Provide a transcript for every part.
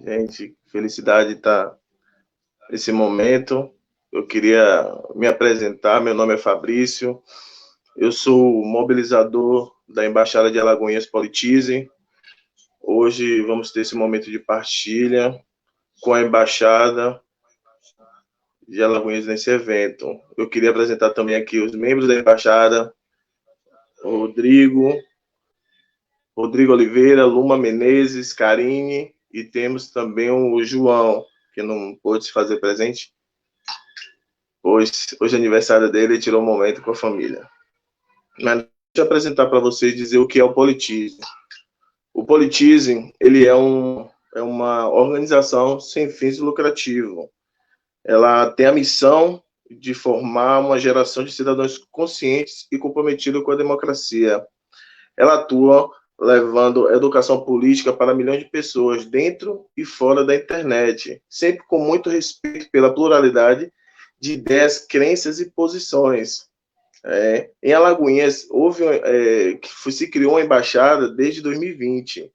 Gente, felicidade estar nesse momento. Eu queria me apresentar. Meu nome é Fabrício. Eu sou mobilizador da Embaixada de Alagoinhas Politize. Hoje vamos ter esse momento de partilha com a Embaixada de Alagoinhas nesse evento. Eu queria apresentar também aqui os membros da Embaixada: Rodrigo Oliveira, Luma Menezes, Karine, e temos também o João, que não pôde se fazer presente. Hoje é aniversário dele e tirou um momento com a família. Mas deixa eu apresentar para vocês e dizer o que é o Politize. O Politize, ele é uma organização sem fins lucrativos. Ela tem a missão de formar uma geração de cidadãos conscientes e comprometidos com a democracia. Ela atua levando educação política para milhões de pessoas dentro e fora da internet, sempre com muito respeito pela pluralidade de ideias, crenças e posições. Em Alagoinhas, se criou uma embaixada desde 2020.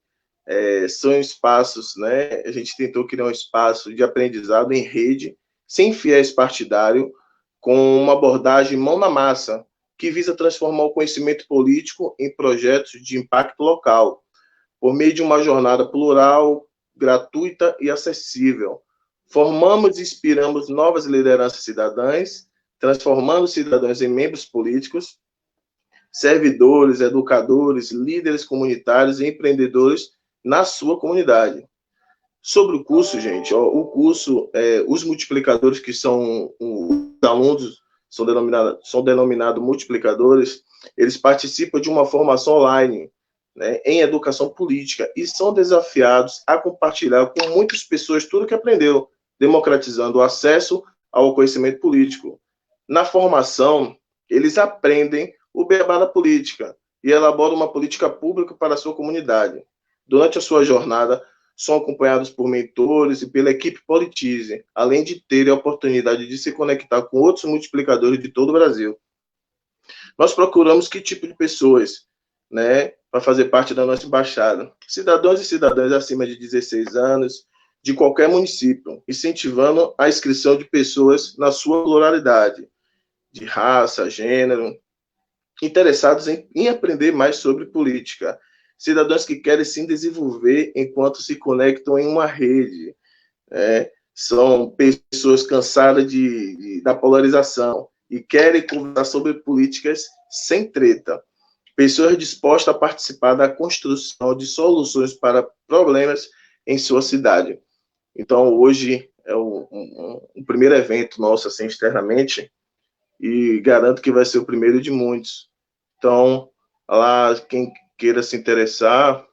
São espaços, né? A gente tentou criar um espaço de aprendizado em rede, sem viés partidário, com uma abordagem mão na massa, que visa transformar o conhecimento político em projetos de impacto local, por meio de uma jornada plural, gratuita e acessível. Formamos e inspiramos novas lideranças cidadãs, transformando cidadãos em membros políticos, servidores, educadores, líderes comunitários e empreendedores na sua comunidade. Sobre o curso, gente, o curso, os multiplicadores, que são os alunos, são denominados multiplicadores, eles participam de uma formação online, né, em educação política, e são desafiados a compartilhar com muitas pessoas tudo que aprendeu, democratizando o acesso ao conhecimento político. Na formação, eles aprendem o beabá da política e elaboram uma política pública para a sua comunidade. Durante a sua jornada, são acompanhados por mentores e pela equipe Politize, além de terem a oportunidade de se conectar com outros multiplicadores de todo o Brasil. Nós procuramos que tipo de pessoas, né, para fazer parte da nossa embaixada? Cidadãos e cidadãs acima de 16 anos, de qualquer município, incentivando a inscrição de pessoas na sua pluralidade, de raça, gênero, interessados em aprender mais sobre política. Cidadãos que querem se desenvolver enquanto se conectam em uma rede. São pessoas cansadas da polarização e querem conversar sobre políticas sem treta. Pessoas dispostas a participar da construção de soluções para problemas em sua cidade. Então, hoje é o primeiro evento nosso, assim, externamente, e garanto que vai ser o primeiro de muitos. Então, lá, quem queira se interessar,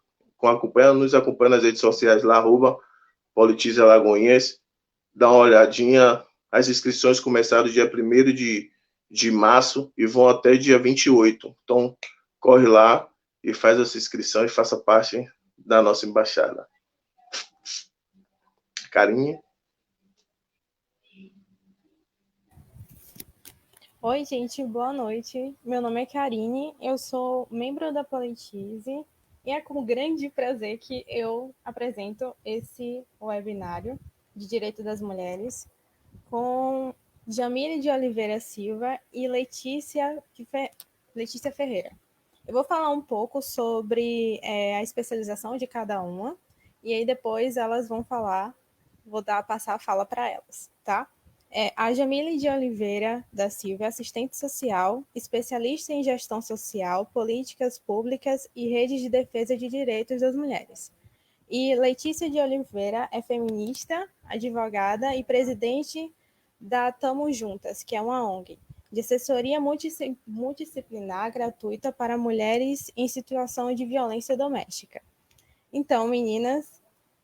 nos acompanha nas redes sociais lá, @Politize Alagoinhas, dá uma olhadinha. As inscrições começaram dia 1º de março e vão até dia 28. Então, corre lá e faz essa inscrição e faça parte da nossa embaixada. Carinha. Oi, gente, boa noite. Meu nome é Karine, eu sou membro da Politize e é com grande prazer que eu apresento esse webinário de Direito das Mulheres com Jamile de Oliveira Silva e Letícia Ferreira. Eu vou falar um pouco sobre a especialização de cada uma e aí depois elas vão falar, passar a fala para elas, tá? A Jamile de Oliveira da Silva é assistente social, especialista em gestão social, políticas públicas e redes de defesa de direitos das mulheres. E Letícia de Oliveira é feminista, advogada e presidente da Tamo Juntas, que é uma ONG, de assessoria multidisciplinar gratuita para mulheres em situação de violência doméstica. Então, meninas,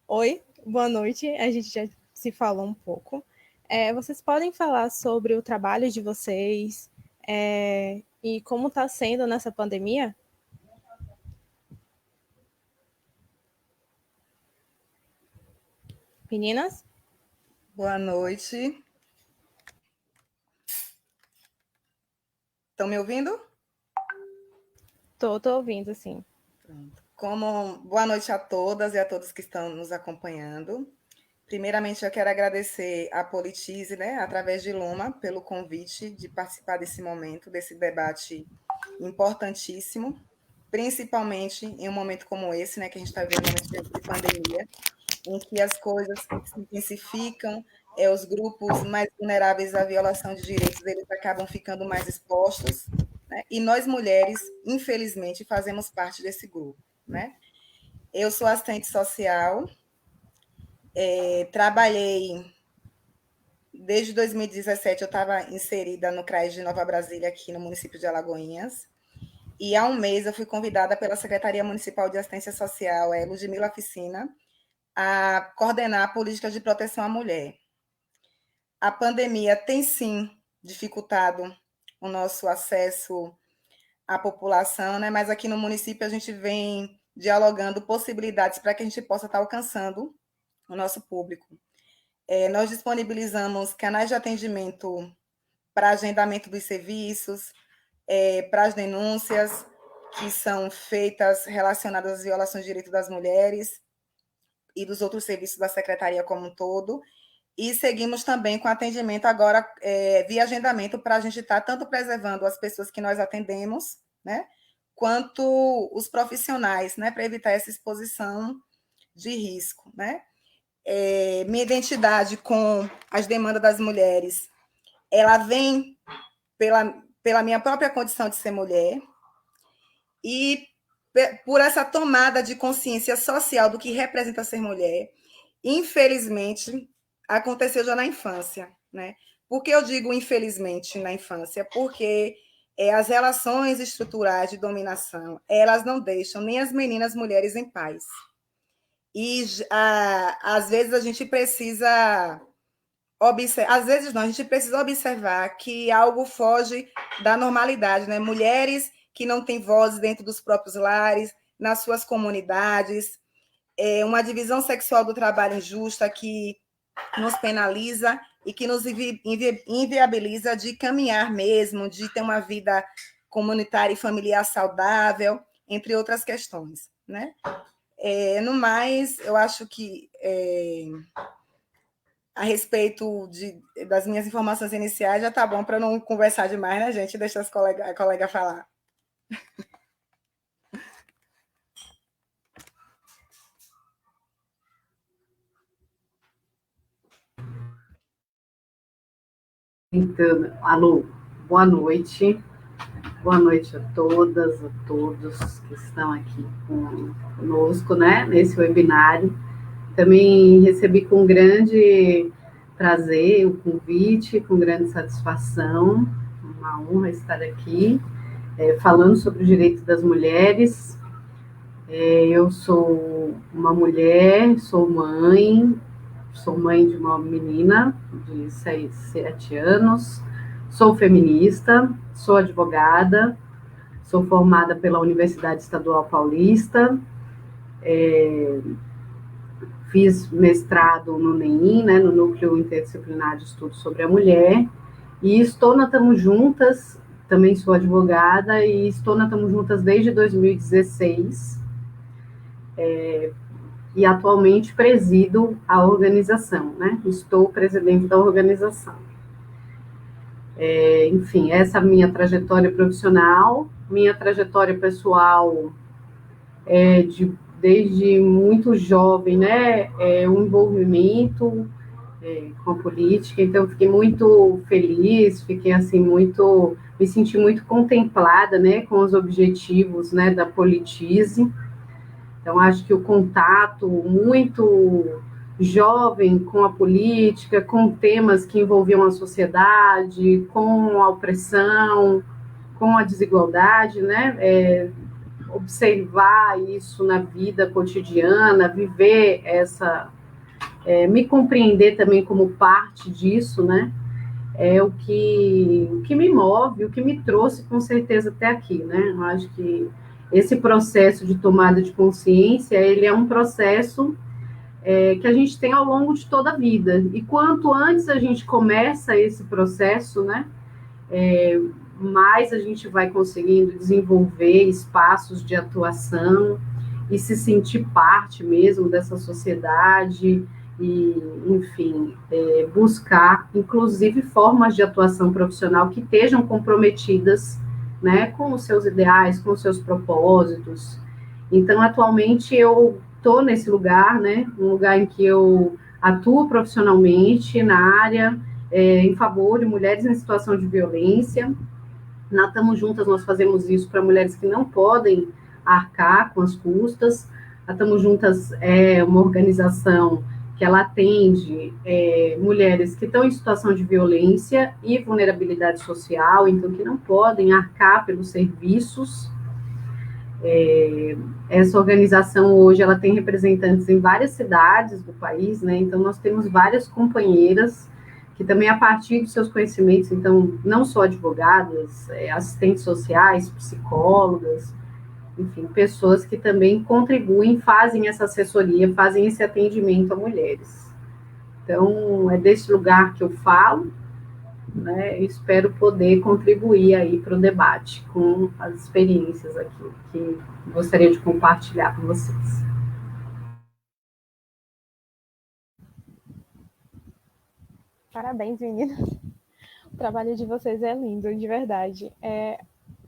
oi, boa noite, a gente já se falou um pouco. Vocês podem falar sobre o trabalho de vocês e como está sendo nessa pandemia? Meninas? Boa noite. Estão me ouvindo? Tô ouvindo, sim. Pronto. Boa noite a todas e a todos que estão nos acompanhando. Primeiramente, eu quero agradecer à Politize, né, através de Luma, pelo convite de participar desse momento, desse debate importantíssimo, principalmente em um momento como esse, né, que a gente está vivendo um momento de pandemia, em que as coisas se intensificam, os grupos mais vulneráveis à violação de direitos, eles acabam ficando mais expostos, né? E nós, mulheres, infelizmente, fazemos parte desse grupo, né? Eu sou assistente social, trabalhei desde 2017, eu estava inserida no CRAS de Nova Brasília, aqui no município de Alagoinhas, e há um mês eu fui convidada pela Secretaria Municipal de Assistência Social, Ludmila Ficina, a coordenar a política de proteção à mulher. A pandemia tem, sim, dificultado o nosso acesso à população, né? Mas aqui no município a gente vem dialogando possibilidades para que a gente possa estar alcançando o nosso público. Nós disponibilizamos canais de atendimento para agendamento dos serviços, para as denúncias que são feitas relacionadas às violações de direitos das mulheres e dos outros serviços da Secretaria como um todo. E seguimos também com atendimento agora via agendamento para a gente estar tanto preservando as pessoas que nós atendemos, né, quanto os profissionais, né, para evitar essa exposição de risco, né. Minha identidade com as demandas das mulheres, ela vem pela minha própria condição de ser mulher e por essa tomada de consciência social do que representa ser mulher. Infelizmente, aconteceu já na infância, né? Por que eu digo infelizmente na infância? Porque as relações estruturais de dominação, elas não deixam nem as meninas mulheres em paz. E às vezes a gente precisa observar, às vezes não, a gente precisa observar que algo foge da normalidade, né? Mulheres que não têm voz dentro dos próprios lares, nas suas comunidades, uma divisão sexual do trabalho injusta que nos penaliza e que nos inviabiliza de caminhar mesmo, de ter uma vida comunitária e familiar saudável, entre outras questões, né? No mais, eu acho que a respeito das minhas informações iniciais já está bom para não conversar demais, né, gente? Deixa a colega falar. Então, alô, boa noite a todas, a todos que estão aqui conosco, né, nesse webinário. Também recebi com grande prazer o convite, com grande satisfação, uma honra estar aqui, falando sobre os direitos das mulheres. Eu sou uma mulher, sou mãe de uma menina de 7 anos, sou feminista, sou advogada, sou formada pela Universidade Estadual Paulista, fiz mestrado no NEIM, né, no Núcleo Interdisciplinar de Estudos sobre a Mulher, e estou na Tamo Juntas, também sou advogada, e estou na Tamo Juntas desde 2016, e atualmente presido a organização, né? Estou presidente da organização. Enfim, essa é a minha trajetória profissional, minha trajetória pessoal desde muito jovem, né? Um envolvimento com a política, então eu fiquei muito feliz, me senti muito contemplada, né? Com os objetivos, né? Da Politize. Então, acho que o contato muito jovem com a política, com temas que envolviam a sociedade, com a opressão, com a desigualdade, né? Observar isso na vida cotidiana, viver me compreender também como parte disso, né? É o que me move, o que me trouxe com certeza até aqui, né? Eu acho que esse processo de tomada de consciência, ele é um processo que a gente tem ao longo de toda a vida. E quanto antes a gente começa esse processo, né, mais a gente vai conseguindo desenvolver espaços de atuação e se sentir parte mesmo dessa sociedade e, enfim, buscar, inclusive, formas de atuação profissional que estejam comprometidas, né, com os seus ideais, com os seus propósitos. Então, atualmente, eu estou nesse lugar, né, um lugar em que eu atuo profissionalmente na área em favor de mulheres em situação de violência. Na Tamo Juntas, nós fazemos isso para mulheres que não podem arcar com as custas. A Tamo Juntas é uma organização que ela atende mulheres que estão em situação de violência e vulnerabilidade social, então que não podem arcar pelos serviços. Essa organização hoje ela tem representantes em várias cidades do país, né? Então nós temos várias companheiras que também a partir dos seus conhecimentos, então não só advogadas, assistentes sociais, psicólogas, enfim, pessoas que também contribuem, fazem essa assessoria, fazem esse atendimento a mulheres. Então é desse lugar que eu falo, né? Espero poder contribuir aí para o debate com as experiências aqui que gostaria de compartilhar com vocês. Parabéns, meninas. O trabalho de vocês é lindo, de verdade.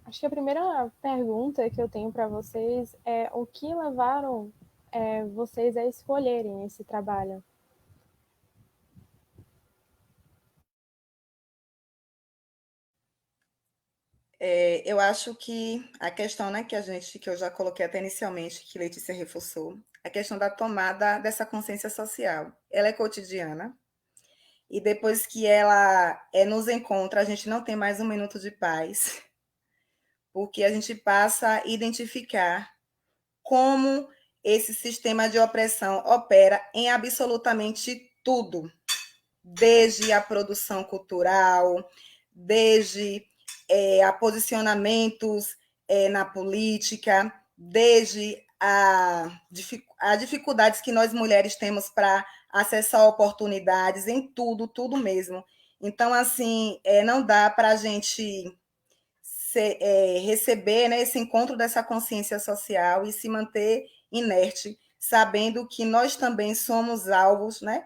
Acho que a primeira pergunta que eu tenho para vocês é o que levaram vocês a escolherem esse trabalho? Eu acho que a questão, né, que eu já coloquei até inicialmente, que Letícia reforçou, a questão da tomada dessa consciência social. Ela é cotidiana, e depois que ela nos encontra, a gente não tem mais um minuto de paz, porque a gente passa a identificar como esse sistema de opressão opera em absolutamente tudo, desde a produção cultural, desde a posicionamentos na política, desde a dificuldades que nós mulheres temos para acessar oportunidades em tudo, tudo mesmo. Então, assim, não dá para a gente receber, né, esse encontro dessa consciência social e se manter inerte, sabendo que nós também somos alvos, né?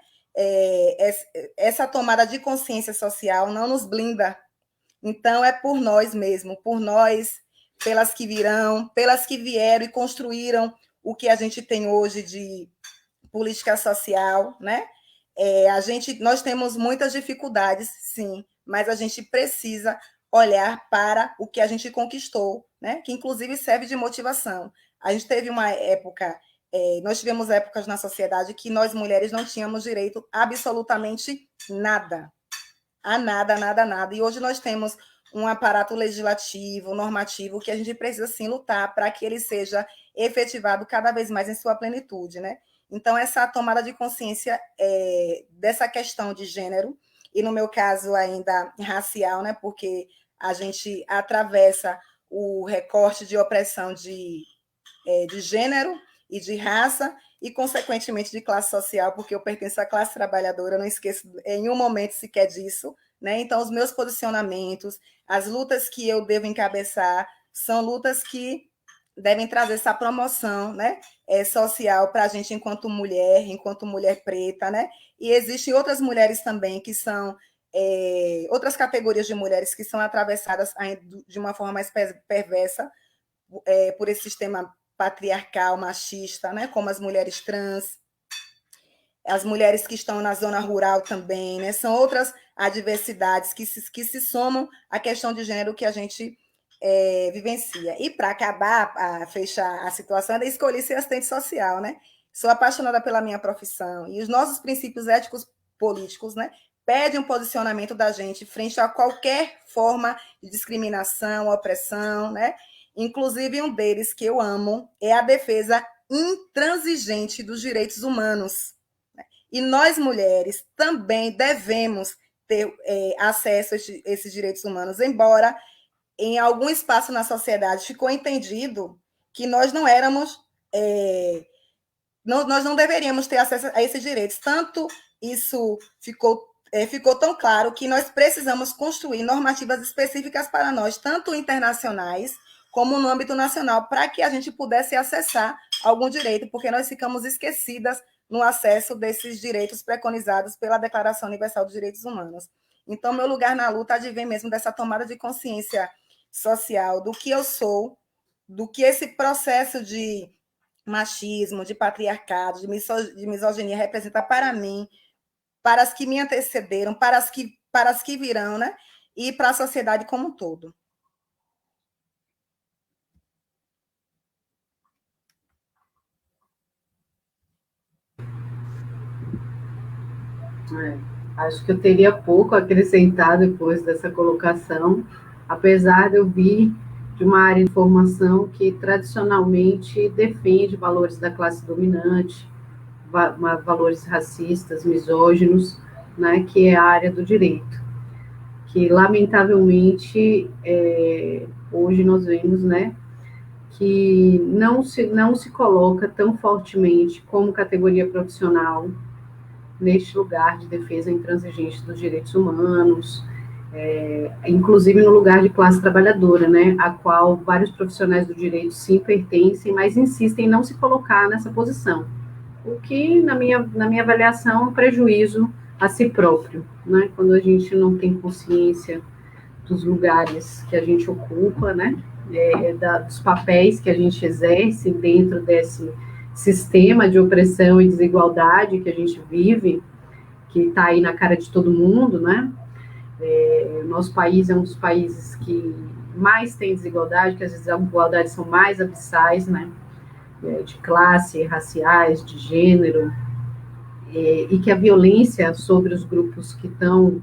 Essa tomada de consciência social não nos blinda. Então, é por nós mesmo, por nós, pelas que virão, pelas que vieram e construíram o que a gente tem hoje de política social, né? Nós temos muitas dificuldades, sim, mas a gente precisa olhar para o que a gente conquistou, né? Que inclusive serve de motivação. A gente teve uma época, nós tivemos épocas na sociedade que nós mulheres não tínhamos direito a absolutamente nada, a nada, nada, nada. E hoje nós temos um aparato legislativo, normativo, que a gente precisa sim lutar para que ele seja efetivado cada vez mais em sua plenitude, né? Então, essa tomada de consciência dessa questão de gênero, e no meu caso ainda racial, né? Porque a gente atravessa o recorte de opressão de gênero e de raça, e, consequentemente, de classe social, porque eu pertenço à classe trabalhadora, eu não esqueço em um momento sequer disso, né? Então, os meus posicionamentos, as lutas que eu devo encabeçar, são lutas que devem trazer essa promoção, né, social para a gente enquanto mulher preta, né? E existem outras mulheres também que são outras categorias de mulheres que são atravessadas de uma forma mais perversa por esse sistema patriarcal, machista, né? Como as mulheres trans, as mulheres que estão na zona rural também, né? São outras adversidades que se somam à questão de gênero que a gente vivencia. E para acabar, fechar a situação, eu escolhi ser assistente social, né? Sou apaixonada pela minha profissão e os nossos princípios éticos políticos, né, pedem um posicionamento da gente frente a qualquer forma de discriminação, opressão, né? Inclusive, um deles que eu amo é a defesa intransigente dos direitos humanos. E nós, mulheres, também devemos ter acesso a esses direitos humanos, embora em algum espaço na sociedade ficou entendido que nós não éramos, nós não deveríamos ter acesso a esses direitos. Tanto isso ficou tão claro que nós precisamos construir normativas específicas para nós, tanto internacionais como no âmbito nacional, para que a gente pudesse acessar algum direito, porque nós ficamos esquecidas no acesso desses direitos preconizados pela Declaração Universal dos Direitos Humanos. Então, meu lugar na luta advém mesmo dessa tomada de consciência social, do que eu sou, do que esse processo de machismo, de patriarcado, de misoginia representa para mim, para as que me antecederam, para as que virão, né? E para a sociedade como um todo. Acho que eu teria pouco a acrescentar depois dessa colocação, apesar de eu vir de uma área de formação que tradicionalmente defende valores da classe dominante, valores racistas, misóginos, né, que é a área do direito, que lamentavelmente hoje nós vemos, né, que não se coloca tão fortemente como categoria profissional neste lugar de defesa intransigente dos direitos humanos, inclusive no lugar de classe trabalhadora, né, a qual vários profissionais do direito sim pertencem, mas insistem em não se colocar nessa posição, o que, na minha avaliação, é um prejuízo a si próprio, né, quando a gente não tem consciência dos lugares que a gente ocupa, né, dos papéis que a gente exerce dentro desse sistema de opressão e desigualdade que a gente vive, que está aí na cara de todo mundo, né? Nosso país é um dos países que mais tem desigualdade, que as desigualdades são mais abissais, né? De classe, raciais, de gênero, e que a violência sobre os grupos que estão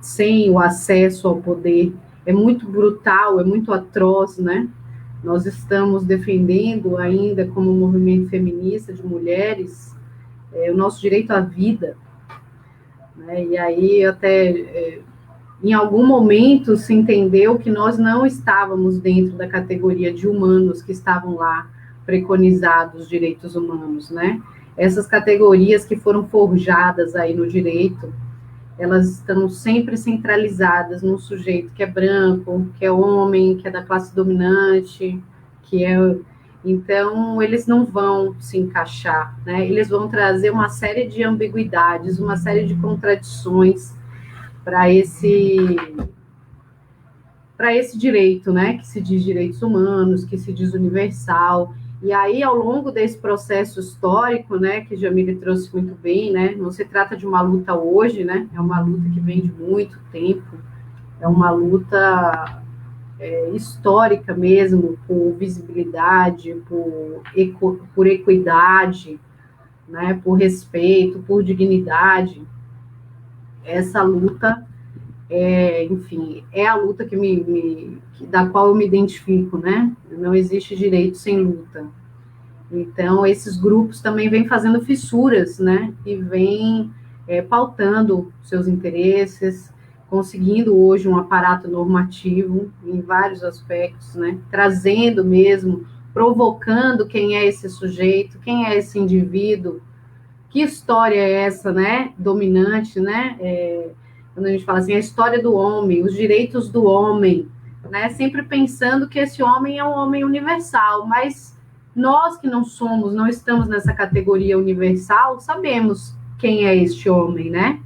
sem o acesso ao poder é muito brutal, é muito atroz, né? Nós estamos defendendo ainda, como movimento feminista de mulheres, o nosso direito à vida, né? E aí até, em algum momento, se entendeu que nós não estávamos dentro da categoria de humanos que estavam lá preconizados direitos humanos, né? Essas categorias que foram forjadas aí no direito, elas estão sempre centralizadas num sujeito que é branco, que é homem, que é da classe dominante, então eles não vão se encaixar, né? Eles vão trazer uma série de ambiguidades, uma série de contradições para esse direito, né? Que se diz direitos humanos, que se diz universal. E aí, ao longo desse processo histórico, né, que Jamile trouxe muito bem, né, não se trata de uma luta hoje, né, é uma luta que vem de muito tempo, é uma luta histórica mesmo, por visibilidade, por equidade, né, por respeito, por dignidade. Essa luta, enfim, é a luta da qual eu me identifico, né? Não existe direito sem luta. Então, esses grupos também vêm fazendo fissuras, né? E vêm pautando seus interesses, conseguindo hoje um aparato normativo em vários aspectos, né? Trazendo mesmo, provocando quem é esse sujeito, quem é esse indivíduo, que história é essa, né? Dominante, né? Quando a gente fala assim, a história do homem, os direitos do homem, né? Sempre pensando que esse homem é um homem universal, mas nós que não estamos nessa categoria universal, sabemos quem é este homem, né?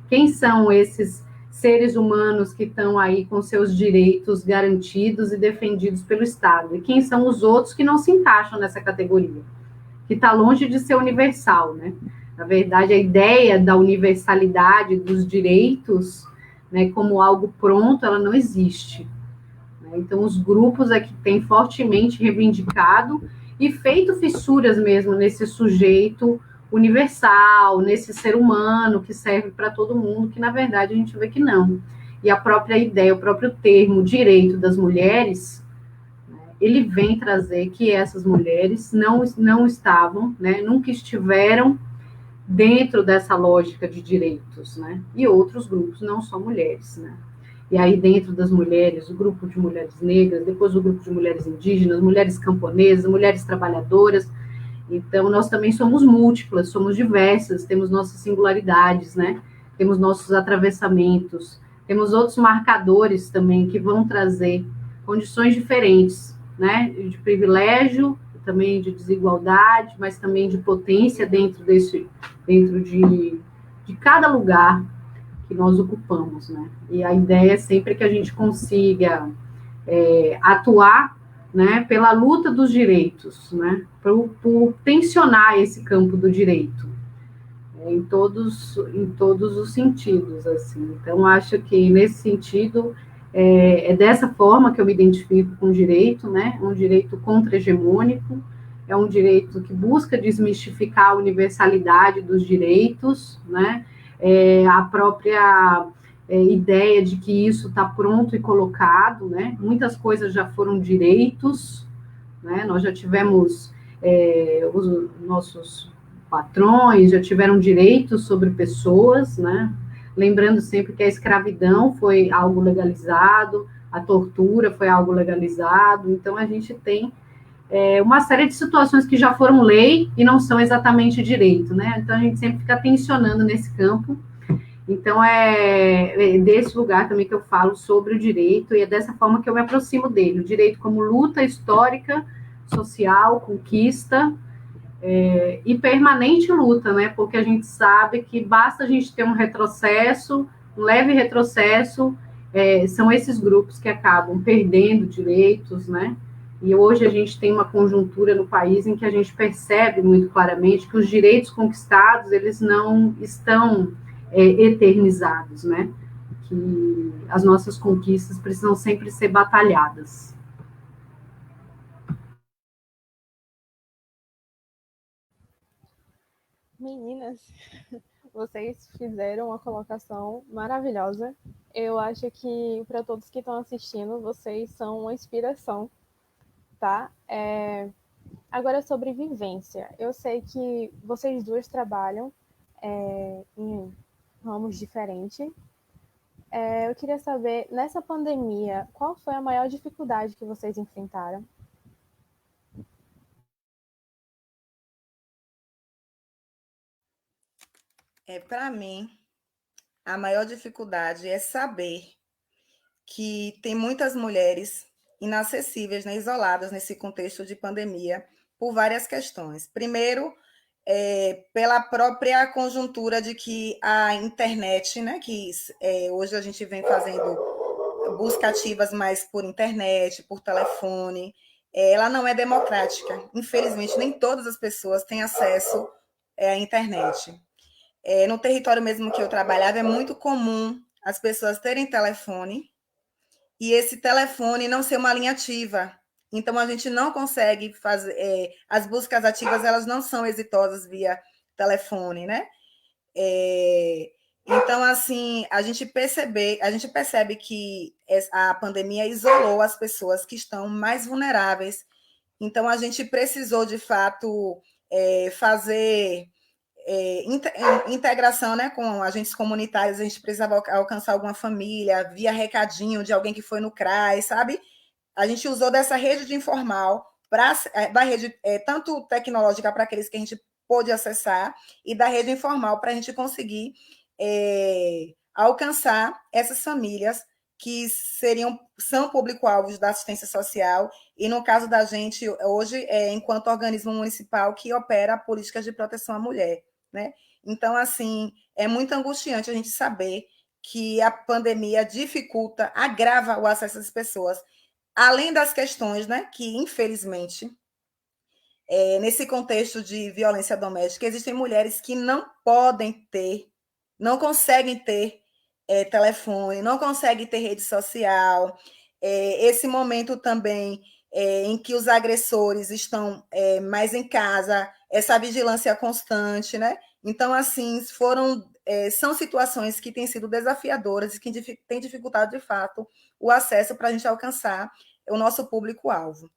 Quem são esses seres humanos que estão aí com seus direitos garantidos e defendidos pelo Estado? E quem são os outros que não se encaixam nessa categoria? Que está longe de ser universal, né? Na verdade, a ideia da universalidade dos direitos, né, como algo pronto, ela não existe. Então, os grupos é que têm fortemente reivindicado e feito fissuras mesmo nesse sujeito universal, nesse ser humano que serve para todo mundo, que na verdade a gente vê que não. E a própria ideia, o próprio termo direito das mulheres, ele vem trazer que essas mulheres não estavam, né, nunca estiveram dentro dessa lógica de direitos, né? E outros grupos, não só mulheres, né? E aí dentro das mulheres, o grupo de mulheres negras, depois o grupo de mulheres indígenas, mulheres camponesas, mulheres trabalhadoras. Então, nós também somos múltiplas, somos diversas, temos nossas singularidades, né? Temos nossos atravessamentos, temos outros marcadores também que vão trazer condições diferentes, né? De privilégio, também de desigualdade, mas também de potência dentro de cada lugar que nós ocupamos, né? E a ideia é sempre que a gente consiga atuar, né, pela luta dos direitos, né, por tensionar esse campo do direito, em todos os sentidos, assim. Então, acho que, nesse sentido, é dessa forma que eu me identifico com o direito, né, um direito contra-hegemônico, é um direito que busca desmistificar a universalidade dos direitos, né, a própria ideia de que isso está pronto e colocado, né, muitas coisas já foram direitos, né, nós já tivemos os nossos patrões, já tiveram direitos sobre pessoas, né, lembrando sempre que a escravidão foi algo legalizado, a tortura foi algo legalizado, então a gente tem uma série de situações que já foram lei e não são exatamente direito, né? Então a gente sempre fica tensionando nesse campo. Então é desse lugar também que eu falo sobre o direito e é dessa forma que eu me aproximo dele. O direito como luta histórica, social, conquista e permanente luta, né? Porque a gente sabe que basta a gente ter um retrocesso, um leve retrocesso, são esses grupos que acabam perdendo direitos, né? E hoje a gente tem uma conjuntura no país em que a gente percebe muito claramente que os direitos conquistados, eles não estão eternizados, né? Que as nossas conquistas precisam sempre ser batalhadas. Meninas, vocês fizeram uma colocação maravilhosa. Eu acho que, para todos que estão assistindo, vocês são uma inspiração, tá? Agora, sobre vivência. Eu sei que vocês duas trabalham em ramos diferentes. Eu queria saber, nessa pandemia, qual foi a maior dificuldade que vocês enfrentaram? Para mim, a maior dificuldade é saber que tem muitas mulheres inacessíveis, né, isoladas nesse contexto de pandemia, por várias questões. Primeiro, pela própria conjuntura de que a internet, né, que hoje a gente vem fazendo busca ativas mais por internet, por telefone, ela não é democrática. Infelizmente, nem todas as pessoas têm acesso à internet. No território mesmo que eu trabalhava, é muito comum as pessoas terem telefone e esse telefone não ser uma linha ativa. Então, a gente não consegue fazer... as buscas ativas, elas não são exitosas via telefone, né? Então, assim, a gente percebe que a pandemia isolou as pessoas que estão mais vulneráveis. Então, a gente precisou, de fato, fazer integração, né, com agentes comunitários. A gente precisava alcançar alguma família via recadinho de alguém que foi no CRAS, sabe? A gente usou dessa rede de informal, da rede tanto tecnológica para aqueles que a gente pôde acessar, e da rede informal para a gente conseguir alcançar essas famílias que são público-alvos da assistência social, e no caso da gente, hoje, enquanto organismo municipal que opera políticas de proteção à mulher, né? Então, assim, é muito angustiante a gente saber que a pandemia dificulta, agrava o acesso às pessoas, além das questões, né, que, infelizmente, nesse contexto de violência doméstica, existem mulheres que não podem ter, não conseguem ter telefone, não conseguem ter rede social. Esse momento também em que os agressores estão mais em casa, essa vigilância constante, né? Então, assim, são situações que têm sido desafiadoras e que têm dificultado, de fato, o acesso para a gente alcançar o nosso público-alvo.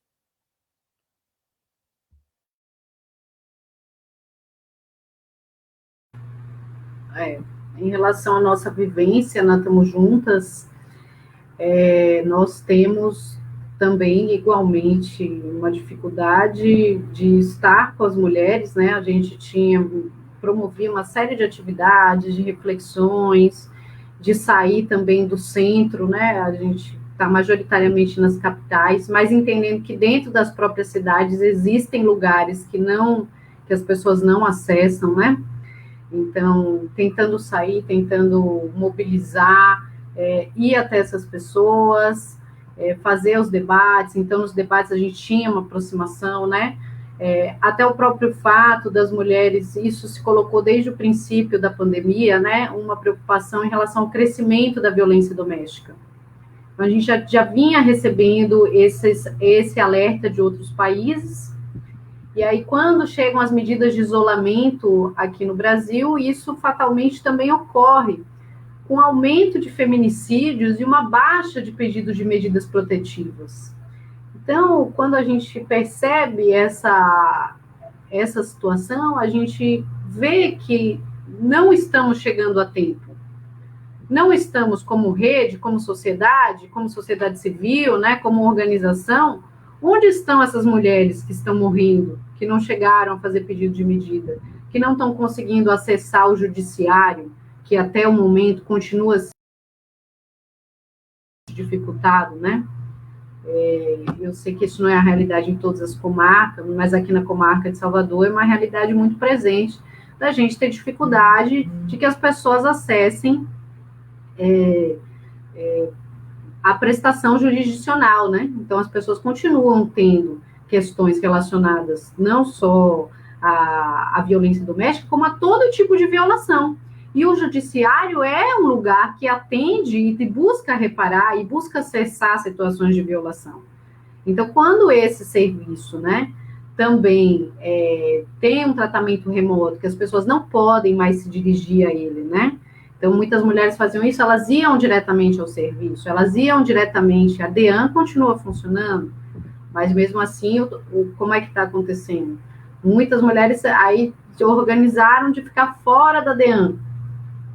Em relação à nossa vivência, nós estamos juntas, nós temos também, igualmente, uma dificuldade de estar com as mulheres, né? A gente promovia uma série de atividades, de reflexões, de sair também do centro, né? A gente está majoritariamente nas capitais, mas entendendo que dentro das próprias cidades existem lugares que as pessoas não acessam, né? Então, tentando sair, tentando mobilizar, ir até essas pessoas, fazer os debates. Então, nos debates a gente tinha uma aproximação, né? Até o próprio fato das mulheres, isso se colocou desde o princípio da pandemia, né? Uma preocupação em relação ao crescimento da violência doméstica. Então, a gente já vinha recebendo esse alerta de outros países, e aí, quando chegam as medidas de isolamento aqui no Brasil, isso fatalmente também ocorre, com aumento de feminicídios e uma baixa de pedidos de medidas protetivas. Então, quando a gente percebe essa situação, a gente vê que não estamos chegando a tempo. Não estamos como rede, como sociedade civil, né, como organização. Onde estão essas mulheres que estão morrendo, que não chegaram a fazer pedido de medida, que não estão conseguindo acessar o judiciário, que até o momento continua dificultado, né? Eu sei que isso não é a realidade em todas as comarcas, mas aqui na comarca de Salvador é uma realidade muito presente da gente ter dificuldade de que as pessoas acessem a prestação jurisdicional, né? Então, as pessoas continuam tendo questões relacionadas não só à violência doméstica, como a todo tipo de violação. E o judiciário é um lugar que atende e busca reparar e busca cessar situações de violação. Então, quando esse serviço, né, também tem um tratamento remoto, que as pessoas não podem mais se dirigir a ele, né? Então, muitas mulheres faziam isso, elas iam diretamente ao serviço, elas iam diretamente, a DEAN continua funcionando, mas mesmo assim, como é que está acontecendo? Muitas mulheres aí se organizaram de ficar fora da DEAN,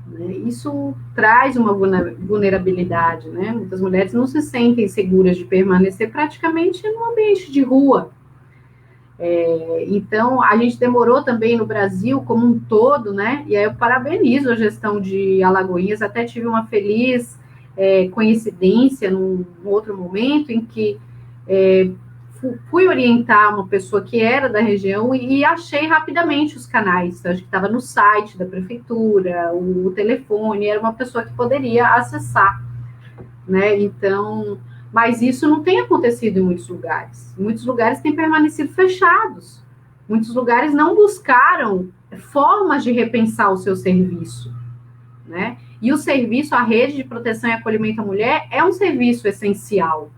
né? Isso traz uma vulnerabilidade, né? Muitas mulheres não se sentem seguras de permanecer praticamente no ambiente de rua. Então, a gente demorou também no Brasil como um todo, né? E aí eu parabenizo a gestão de Alagoinhas, até tive uma feliz coincidência num outro momento em que fui orientar uma pessoa que era da região e achei rapidamente os canais, acho que estava no site da prefeitura, o telefone, era uma pessoa que poderia acessar, né? Então, mas isso não tem acontecido em muitos lugares. Muitos lugares têm permanecido fechados. Muitos lugares não buscaram formas de repensar o seu serviço, né? E o serviço, a rede de proteção e acolhimento à mulher é um serviço essencial,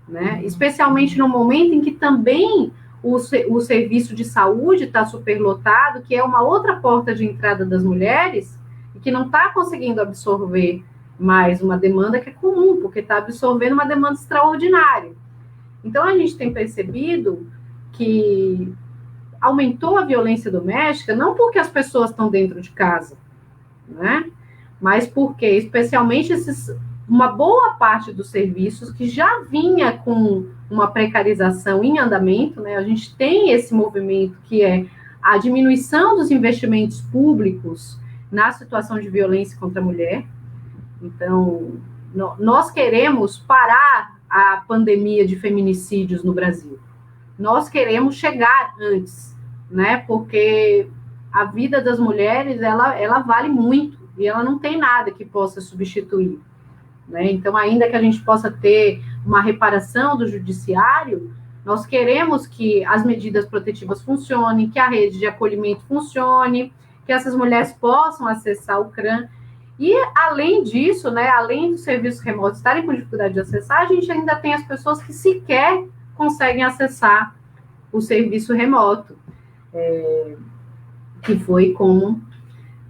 né? Especialmente no momento em que também o serviço de saúde está superlotado, que é uma outra porta de entrada das mulheres, e que não está conseguindo absorver mais uma demanda que é comum, porque está absorvendo uma demanda extraordinária. Então, a gente tem percebido que aumentou a violência doméstica, não porque as pessoas estão dentro de casa, né? Mas porque, especialmente, uma boa parte dos serviços que já vinha com uma precarização em andamento, né? A gente tem esse movimento que é a diminuição dos investimentos públicos na situação de violência contra a mulher. Então, nós queremos parar a pandemia de feminicídios no Brasil. Nós queremos chegar antes, né? Porque a vida das mulheres, ela vale muito e ela não tem nada que possa substituir, né? Então, ainda que a gente possa ter uma reparação do judiciário, nós queremos que as medidas protetivas funcionem, que a rede de acolhimento funcione, que essas mulheres possam acessar o CRAM. E, além disso, né, além dos serviços remotos estarem com dificuldade de acessar, a gente ainda tem as pessoas que sequer conseguem acessar o serviço remoto, que foi como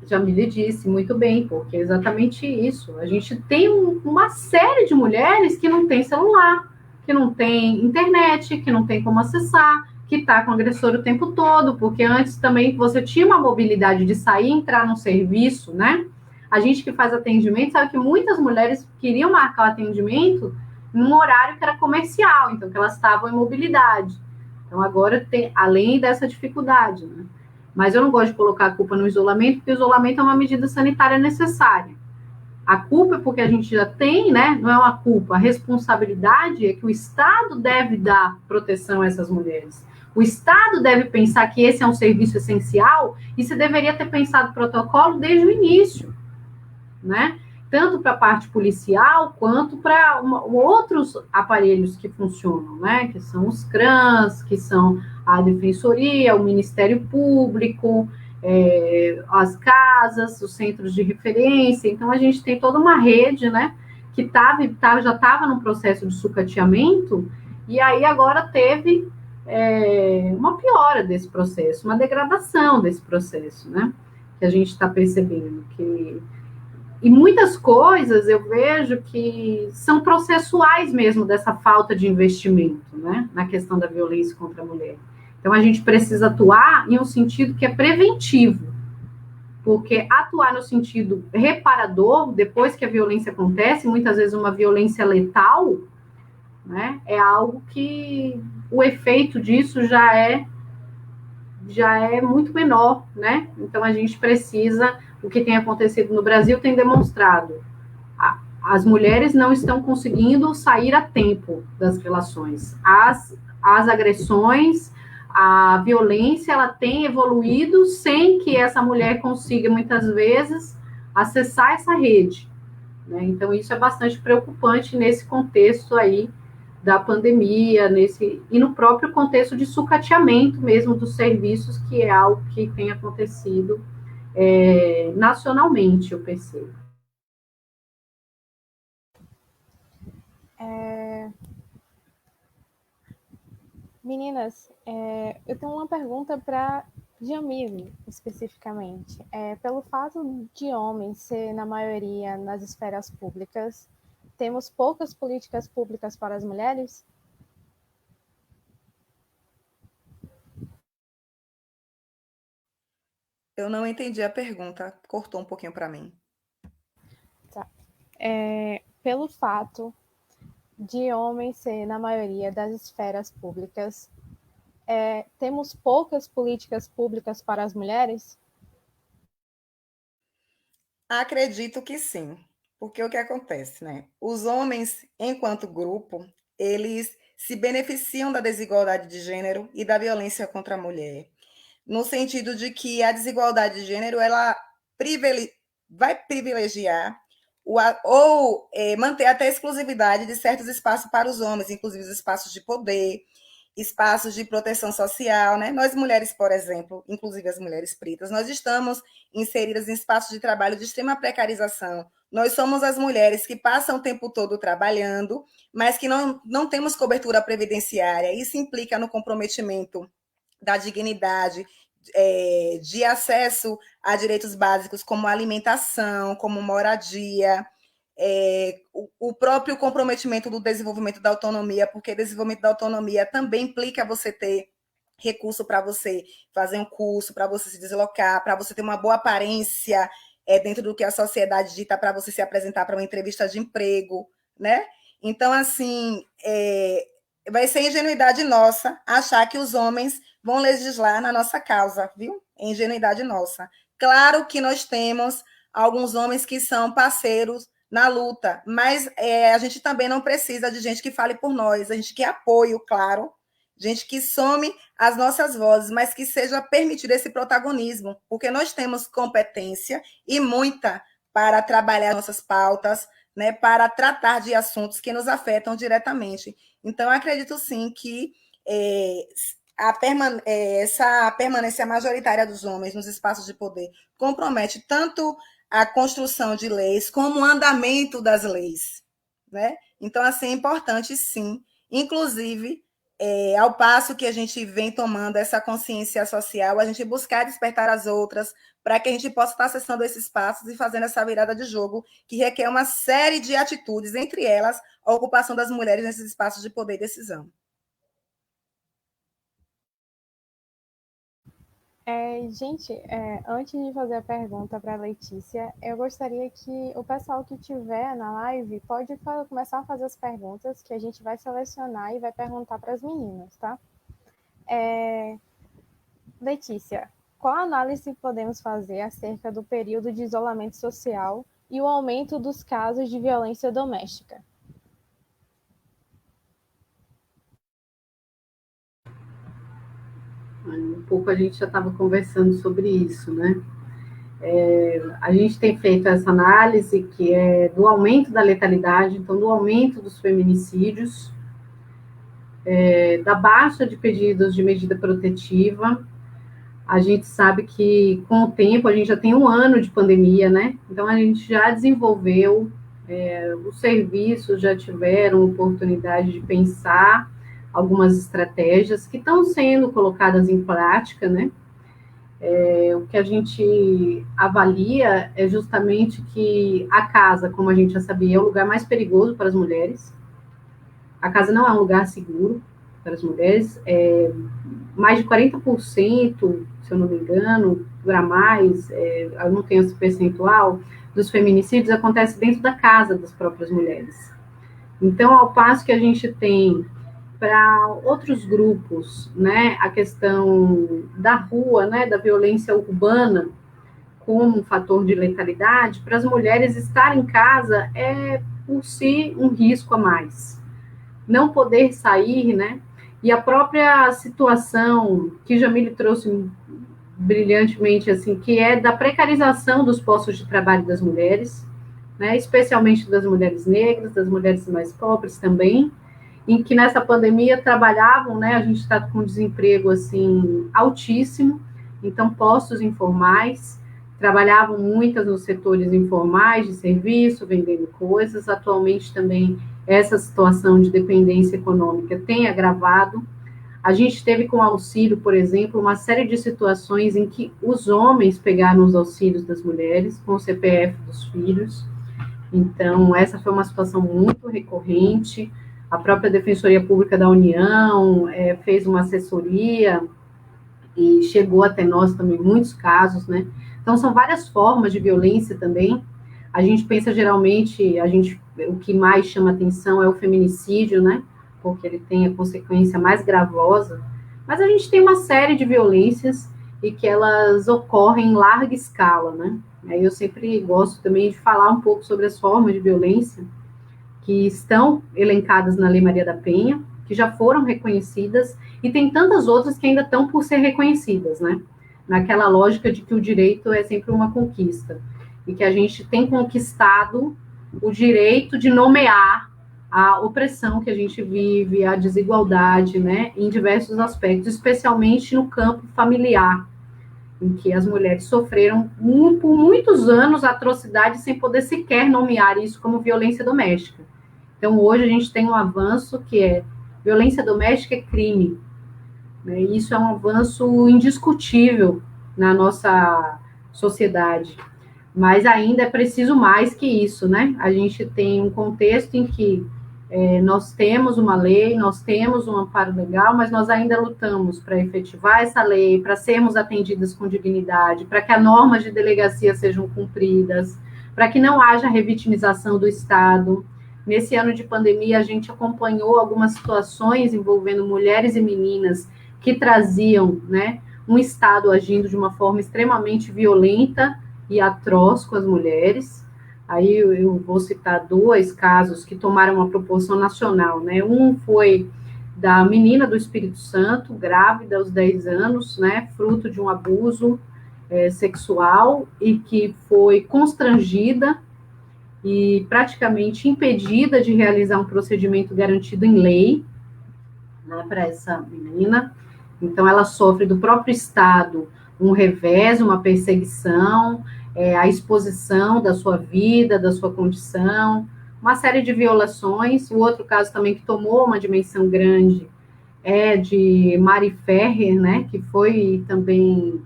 Jamile disse muito bem, porque é exatamente isso. A gente tem uma série de mulheres que não tem celular, que não tem internet, que não tem como acessar, que está com o agressor o tempo todo, porque antes também você tinha uma mobilidade de sair e entrar num serviço, né? A gente que faz atendimento sabe que muitas mulheres queriam marcar o atendimento num horário que era comercial, então que elas estavam em mobilidade. Então agora tem, além dessa dificuldade, né? Mas eu não gosto de colocar a culpa no isolamento, porque o isolamento é uma medida sanitária necessária, A culpa é porque a gente já tem, né? Não é uma culpa, a responsabilidade é que o Estado deve dar proteção a essas mulheres. O Estado deve pensar que esse é um serviço essencial e se deveria ter pensado o protocolo desde o início, né? Tanto para a parte policial quanto para outros aparelhos que funcionam, né? Que são os CRANs, que são a Defensoria, o Ministério Público, as casas, os centros de referência. Então, a gente tem toda uma rede, né? Que já estava num processo de sucateamento, e aí agora teve uma piora desse processo, uma degradação desse processo, né? Que a gente está percebendo que... E muitas coisas eu vejo que são processuais mesmo dessa falta de investimento, né, na questão da violência contra a mulher. Então, a gente precisa atuar em um sentido que é preventivo, porque atuar no sentido reparador, depois que a violência acontece, muitas vezes uma violência letal, né, é algo que o efeito disso já é muito menor, né? Então, a gente precisa... O que tem acontecido no Brasil tem demonstrado. As mulheres não estão conseguindo sair a tempo das relações. As agressões, a violência, ela tem evoluído sem que essa mulher consiga, muitas vezes, acessar essa rede, né? Então, isso é bastante preocupante nesse contexto aí da pandemia, e no próprio contexto de sucateamento mesmo dos serviços, que é algo que tem acontecido nacionalmente, eu percebo. Meninas, eu tenho uma pergunta para Jamile, especificamente. Pelo fato de homens ser, na maioria, nas esferas públicas, temos poucas políticas públicas para as mulheres? Eu não entendi a pergunta, cortou um pouquinho para mim. Tá. Pelo fato de homens ser, na maioria das esferas públicas, temos poucas políticas públicas para as mulheres? Acredito que sim, porque o que acontece, né? Os homens, enquanto grupo, eles se beneficiam da desigualdade de gênero e da violência contra a mulher, no sentido de que a desigualdade de gênero ela vai privilegiar ou manter até a exclusividade de certos espaços para os homens, inclusive os espaços de poder, espaços de proteção social, né? Nós mulheres, por exemplo, inclusive as mulheres pretas, nós estamos inseridas em espaços de trabalho de extrema precarização. Nós somos as mulheres que passam o tempo todo trabalhando, mas que não temos cobertura previdenciária. Isso implica no comprometimento da dignidade, de acesso a direitos básicos como alimentação, como moradia, o próprio comprometimento do desenvolvimento da autonomia, porque desenvolvimento da autonomia também implica você ter recurso para você fazer um curso, para você se deslocar, para você ter uma boa aparência dentro do que a sociedade dita para você se apresentar para uma entrevista de emprego, né? Então, assim, vai ser ingenuidade nossa achar que os homens vão legislar na nossa causa, viu? É ingenuidade nossa. Claro que nós temos alguns homens que são parceiros na luta, mas a gente também não precisa de gente que fale por nós, a gente quer apoio, claro, gente que some as nossas vozes, mas que seja permitido esse protagonismo, porque nós temos competência e muita para trabalhar nossas pautas, né, para tratar de assuntos que nos afetam diretamente. Então, eu acredito sim que essa permanência majoritária dos homens nos espaços de poder compromete tanto a construção de leis como o andamento das leis, né? Então, assim, é importante, sim, inclusive, ao passo que a gente vem tomando essa consciência social, a gente buscar despertar as outras para que a gente possa estar acessando esses espaços e fazendo essa virada de jogo que requer uma série de atitudes, entre elas a ocupação das mulheres nesses espaços de poder e decisão. Gente, antes de fazer a pergunta para a Letícia, eu gostaria que o pessoal que estiver na live pode começar a fazer as perguntas que a gente vai selecionar e vai perguntar para as meninas, tá? Letícia, qual análise podemos fazer acerca do período de isolamento social e o aumento dos casos de violência doméstica. Um pouco a gente já estava conversando sobre isso, né? A gente tem feito essa análise que é do aumento da letalidade, então do aumento dos feminicídios, da baixa de pedidos de medida protetiva. A gente sabe que com o tempo, a gente já tem 1 ano de pandemia, né? Então a gente já desenvolveu, os serviços já tiveram oportunidade de pensar algumas estratégias que estão sendo colocadas em prática, né? O que a gente avalia é justamente que a casa, como a gente já sabia, é o lugar mais perigoso para as mulheres. A casa não é um lugar seguro para as mulheres. Mais de 40%, se eu não me engano, para mais, eu não tenho esse percentual, dos feminicídios acontece dentro da casa das próprias mulheres. Então, ao passo que a gente tem para outros grupos, né, a questão da rua, né, da violência urbana, como um fator de letalidade, para as mulheres estar em casa é, por si, um risco a mais. Não poder sair, né, e a própria situação que Jamile trouxe brilhantemente, assim, que é da precarização dos postos de trabalho das mulheres, né, especialmente das mulheres negras, das mulheres mais pobres também, em que nessa pandemia trabalhavam, né, a gente está com desemprego, assim, altíssimo, então postos informais, trabalhavam muitas nos setores informais de serviço, vendendo coisas. Atualmente também essa situação de dependência econômica tem agravado. A gente teve com auxílio, por exemplo, uma série de situações em que os homens pegaram os auxílios das mulheres com o CPF dos filhos. Então, essa foi uma situação muito recorrente. A própria Defensoria Pública da União fez uma assessoria e chegou até nós também muitos casos, né? Então, são várias formas de violência também. A gente pensa geralmente, o que mais chama atenção é o feminicídio, né? Porque ele tem a consequência mais gravosa. Mas a gente tem uma série de violências e que elas ocorrem em larga escala, né? Eu sempre gosto também de falar um pouco sobre as formas de violência que estão elencadas na Lei Maria da Penha, que já foram reconhecidas, e tem tantas outras que ainda estão por ser reconhecidas, né? Naquela lógica de que o direito é sempre uma conquista, e que a gente tem conquistado o direito de nomear a opressão que a gente vive, a desigualdade, né, em diversos aspectos, especialmente no campo familiar, em que as mulheres sofreram por muitos anos atrocidades sem poder sequer nomear isso como violência doméstica. Então, hoje a gente tem um avanço que é violência doméstica é crime, né? Isso é um avanço indiscutível na nossa sociedade, mas ainda é preciso mais que isso, né? A gente tem um contexto em que nós temos uma lei, nós temos um amparo legal, mas nós ainda lutamos para efetivar essa lei, para sermos atendidas com dignidade, para que as normas de delegacia sejam cumpridas, para que não haja revitimização do Estado. Nesse ano de pandemia, a gente acompanhou algumas situações envolvendo mulheres e meninas que traziam, né, um Estado agindo de uma forma extremamente violenta e atroz com as mulheres. Aí eu vou citar 2 casos que tomaram uma proporção nacional, né? Um foi da menina do Espírito Santo, grávida aos 10 anos, né, fruto de um abuso sexual, e que foi constrangida e praticamente impedida de realizar um procedimento garantido em lei, né, para essa menina. Então, ela sofre do próprio Estado um revés, uma perseguição, a exposição da sua vida, da sua condição, uma série de violações. O outro caso também que tomou uma dimensão grande é de Mari Ferrer, né, que foi também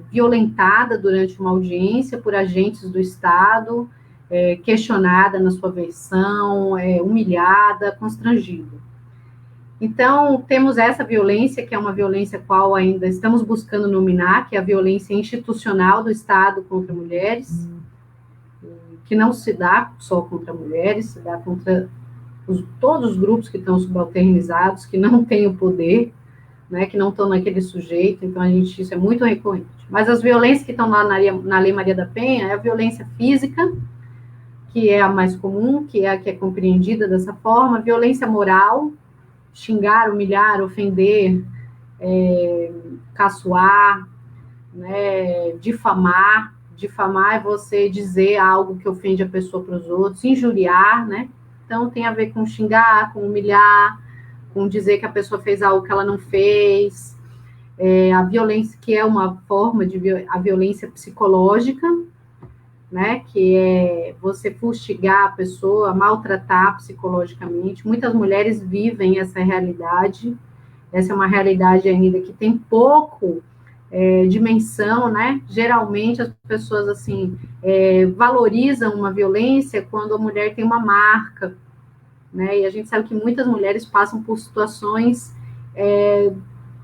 violentada durante uma audiência por agentes do Estado, questionada na sua versão, humilhada, constrangida. Então, temos essa violência, que é uma violência qual ainda estamos buscando nominar, que é a violência institucional do Estado contra mulheres, que não se dá só contra mulheres, se dá contra todos os grupos que estão subalternizados, que não têm o poder, né, que não estão naquele sujeito. Então, isso é muito recorrente. Mas as violências que estão lá na Lei Maria da Penha é a violência física, que é a mais comum, que é a que é compreendida dessa forma, violência moral, xingar, humilhar, ofender, caçoar, né, difamar. Difamar é você dizer algo que ofende a pessoa para os outros, injuriar, né? Então tem a ver com xingar, com humilhar, com dizer que a pessoa fez algo que ela não fez. A violência, que é uma forma de a violência psicológica, né? Que é você fustigar a pessoa, maltratar psicologicamente. Muitas mulheres vivem essa realidade. Essa é uma realidade ainda que tem pouco dimensão, né? Geralmente as pessoas assim valorizam uma violência quando a mulher tem uma marca, né? E a gente sabe que muitas mulheres passam por situações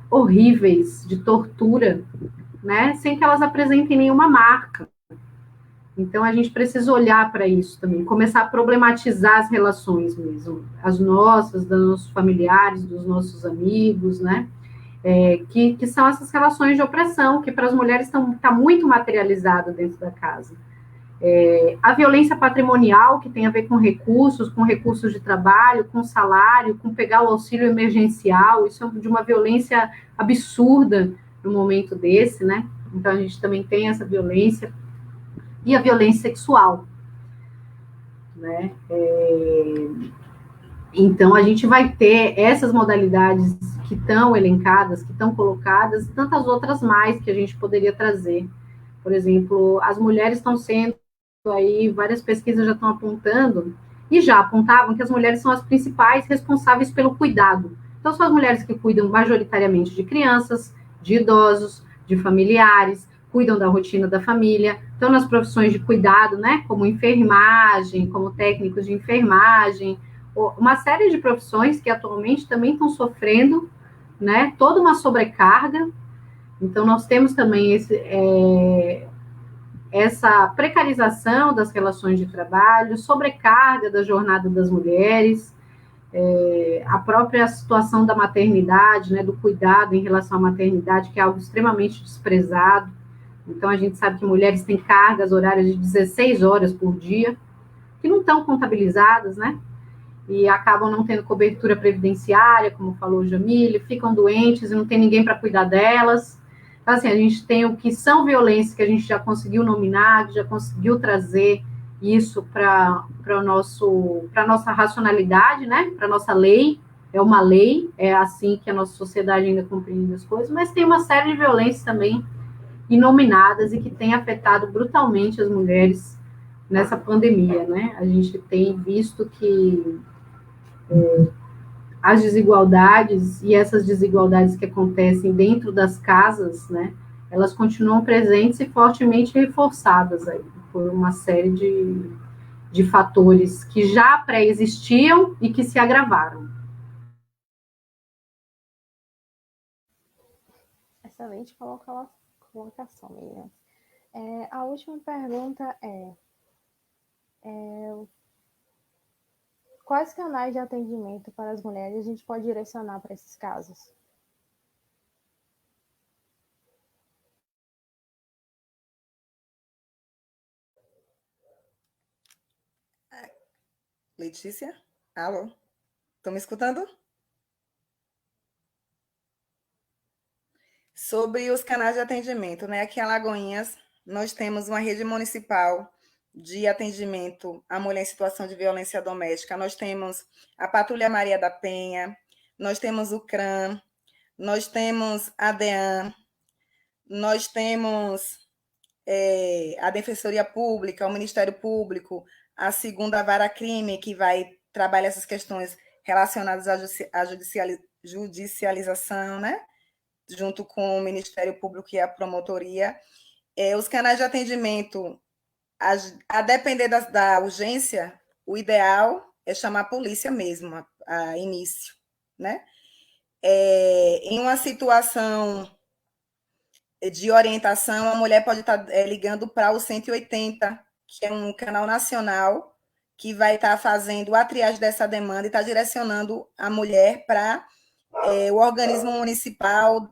horríveis de tortura, né? Sem que elas apresentem nenhuma marca. Então a gente precisa olhar para isso também, começar a problematizar as relações mesmo, as nossas, dos nossos familiares, dos nossos amigos, né? Que são essas relações de opressão, que para as mulheres está muito materializado dentro da casa. A violência patrimonial, que tem a ver com recursos de trabalho, com salário, com pegar o auxílio emergencial, isso é de uma violência absurda no momento desse, né? Então a gente também tem essa violência. E a violência sexual, né? Então, a gente vai ter essas modalidades que estão elencadas, que estão colocadas, e tantas outras mais que a gente poderia trazer. Por exemplo, as mulheres estão sendo, aí várias pesquisas já estão apontando, e já apontavam que as mulheres são as principais responsáveis pelo cuidado. Então, são as mulheres que cuidam majoritariamente de crianças, de idosos, de familiares, cuidam da rotina da família, estão nas profissões de cuidado, né, como enfermagem, como técnicos de enfermagem, uma série de profissões que atualmente também estão sofrendo, né, toda uma sobrecarga. Então, nós temos também essa precarização das relações de trabalho, sobrecarga da jornada das mulheres, a própria situação da maternidade, né, do cuidado em relação à maternidade, que é algo extremamente desprezado. Então, a gente sabe que mulheres têm cargas horárias de 16 horas por dia, que não estão contabilizadas, né? E acabam não tendo cobertura previdenciária, como falou o Jamile, ficam doentes e não tem ninguém para cuidar delas. Então, assim, a gente tem o que são violências que a gente já conseguiu nominar, que já conseguiu trazer isso para a nossa racionalidade, né? Para a nossa lei. É uma lei, é assim que a nossa sociedade ainda compreende as coisas, mas tem uma série de violências também inominadas e que tem afetado brutalmente as mulheres nessa pandemia, né? A gente tem visto que as desigualdades e essas desigualdades que acontecem dentro das casas, né? Elas continuam presentes e fortemente reforçadas aí por uma série de fatores que já pré-existiam e que se agravaram. Excelente colocação, meninas. A última pergunta quais canais de atendimento para as mulheres a gente pode direcionar para esses casos? Letícia? Alô? Estão me escutando? Sobre os canais de atendimento, né? Aqui em Alagoinhas, nós temos uma rede municipal de atendimento à mulher em situação de violência doméstica. Nós temos a Patrulha Maria da Penha, nós temos o CRAM, nós temos a DEAN, nós temos a Defensoria Pública, o Ministério Público, a segunda Vara Crime, que vai trabalhar essas questões relacionadas à judicialização, né? Junto com o Ministério Público e a Promotoria. Os canais de atendimento, a depender da urgência, o ideal é chamar a polícia mesmo, a início, né? Em uma situação de orientação, a mulher pode estar ligando para o 180, que é um canal nacional, que vai estar fazendo a triagem dessa demanda e está direcionando a mulher para o organismo municipal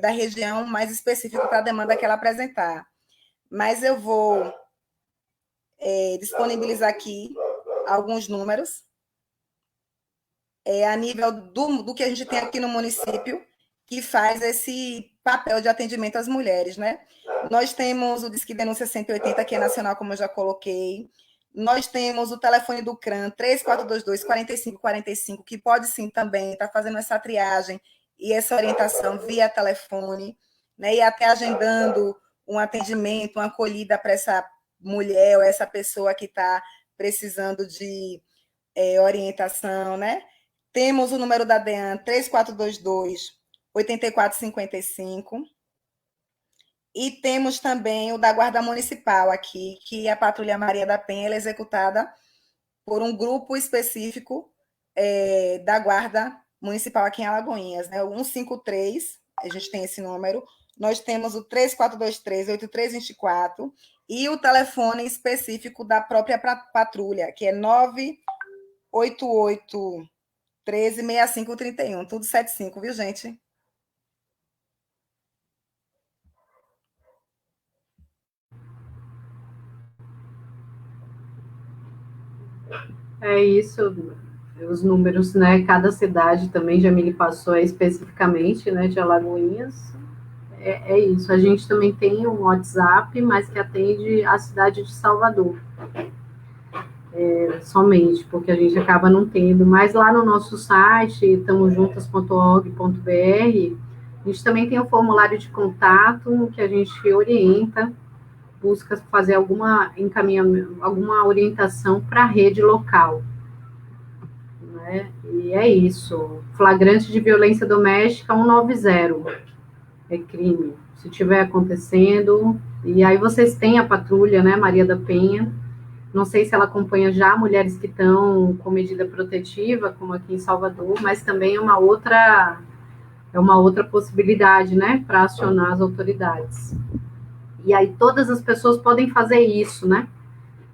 da região mais específico para a demanda que ela apresentar. Mas eu vou disponibilizar aqui alguns números a nível do que a gente tem aqui no município, que faz esse papel de atendimento às mulheres, né? Nós temos o Disque Denúncia 180, que é nacional, como eu já coloquei. Nós temos o telefone do CRAM, 3422-4545, que pode sim também estar fazendo essa triagem e essa orientação via telefone, né? E até agendando um atendimento, uma acolhida para essa mulher ou essa pessoa que está precisando de orientação, né? Temos o número da DEAN, 3422-8455. E temos também o da Guarda Municipal aqui, que a Patrulha Maria da Penha ela é executada por um grupo específico da Guarda Municipal aqui em Alagoinhas, né? O 153, a gente tem esse número. Nós temos o 3423-8324 e o telefone específico da própria patrulha, que é 988-13-6531. Tudo 75, viu, gente? É isso, os números, né? Cada cidade também, já me passou especificamente, né? De Alagoinhas. É isso. A gente também tem um WhatsApp, mas que atende a cidade de Salvador. Somente, porque a gente acaba não tendo. Mas lá no nosso site, tamojuntas.org.br, a gente também tem um formulário de contato que a gente orienta, busca fazer alguma orientação para a rede local. Né? E é isso. Flagrante de violência doméstica 190 é crime. Se estiver acontecendo, e aí vocês têm a patrulha, né, Maria da Penha. Não sei se ela acompanha já mulheres que estão com medida protetiva, como aqui em Salvador, mas também é uma outra possibilidade, né, para acionar as autoridades. E aí todas as pessoas podem fazer isso, né?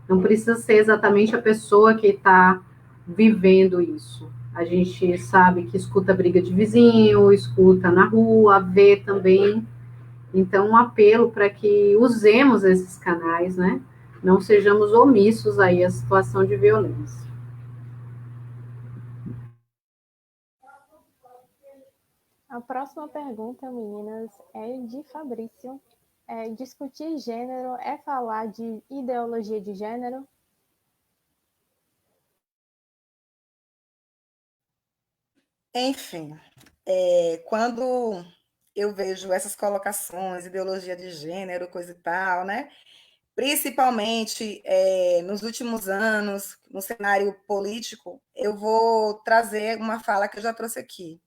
Não precisa ser exatamente a pessoa que está vivendo isso. A gente sabe que escuta briga de vizinho, escuta na rua, vê também. Então, um apelo para que usemos esses canais, né? Não sejamos omissos aí à situação de violência. A próxima pergunta, meninas, é de Fabrício. Discutir gênero é falar de ideologia de gênero? Enfim, quando eu vejo essas colocações, ideologia de gênero, coisa e tal, né? Principalmente nos últimos anos, no cenário político, eu vou trazer uma fala que eu já trouxe aqui.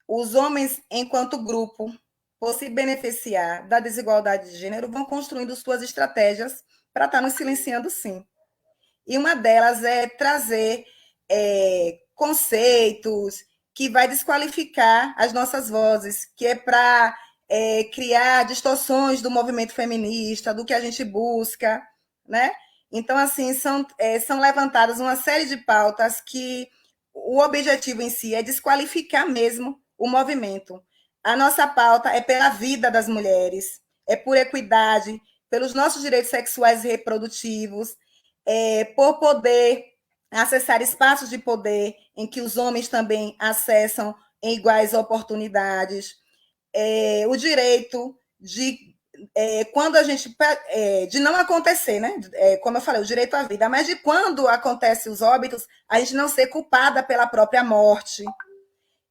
Os homens, enquanto grupo, por se beneficiar da desigualdade de gênero, vão construindo suas estratégias para estar nos silenciando, sim. E uma delas é trazer conceitos que vai desqualificar as nossas vozes, que é para criar distorções do movimento feminista, do que a gente busca, né? Então, assim, são levantadas uma série de pautas que o objetivo em si é desqualificar mesmo o movimento. A nossa pauta é pela vida das mulheres, é por equidade, pelos nossos direitos sexuais e reprodutivos, por poder acessar espaços de poder em que os homens também acessam em iguais oportunidades, o direito de quando a gente de não acontecer, né? Como eu falei, o direito à vida, mas de quando acontece os óbitos, a gente não ser culpada pela própria morte.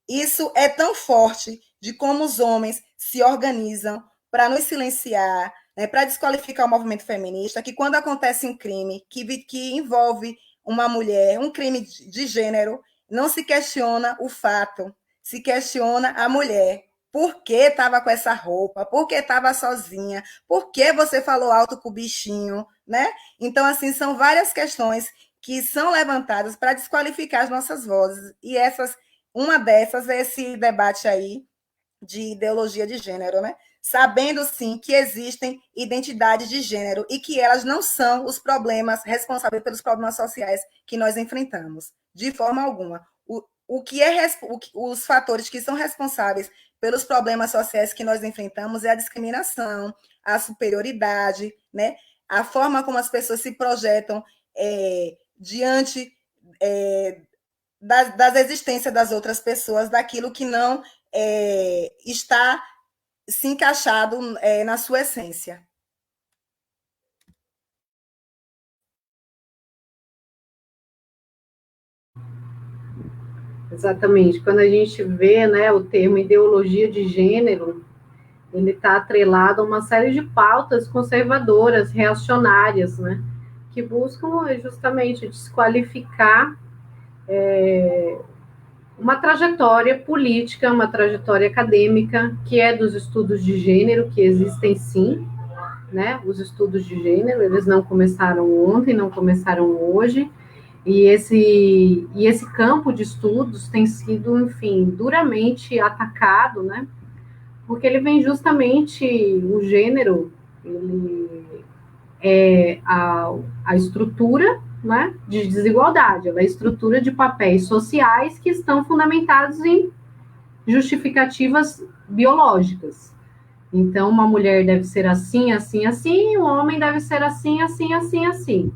Isso é tão forte de como os homens se organizam para nos silenciar, né, para desqualificar o movimento feminista, que quando acontece um crime que envolve uma mulher, um crime de gênero, não se questiona o fato, se questiona a mulher. Por que estava com essa roupa? Por que estava sozinha? Por que você falou alto com o bichinho? Né? Então, assim, são várias questões que são levantadas para desqualificar as nossas vozes. E uma dessas é esse debate aí de ideologia de gênero, né? Sabendo, sim, que existem identidades de gênero e que elas não são os problemas responsáveis pelos problemas sociais que nós enfrentamos, de forma alguma. Os fatores que são responsáveis pelos problemas sociais que nós enfrentamos é a discriminação, a superioridade, né? a forma como as pessoas se projetam diante das existências das outras pessoas, daquilo que não está se encaixado na sua essência. Exatamente. Quando a gente vê, né, o termo ideologia de gênero, ele está atrelado a uma série de pautas conservadoras, reacionárias, né, que buscam justamente desqualificar uma trajetória política, uma trajetória acadêmica, que é dos estudos de gênero, que existem sim, né, os estudos de gênero, eles não começaram ontem, não começaram hoje, e esse campo de estudos tem sido, enfim, duramente atacado, né? Porque ele vem justamente, o gênero, ele é a estrutura, né, de desigualdade, a estrutura de papéis sociais que estão fundamentados em justificativas biológicas. Então, uma mulher deve ser assim, assim, assim, e um homem deve ser assim, assim, assim, assim.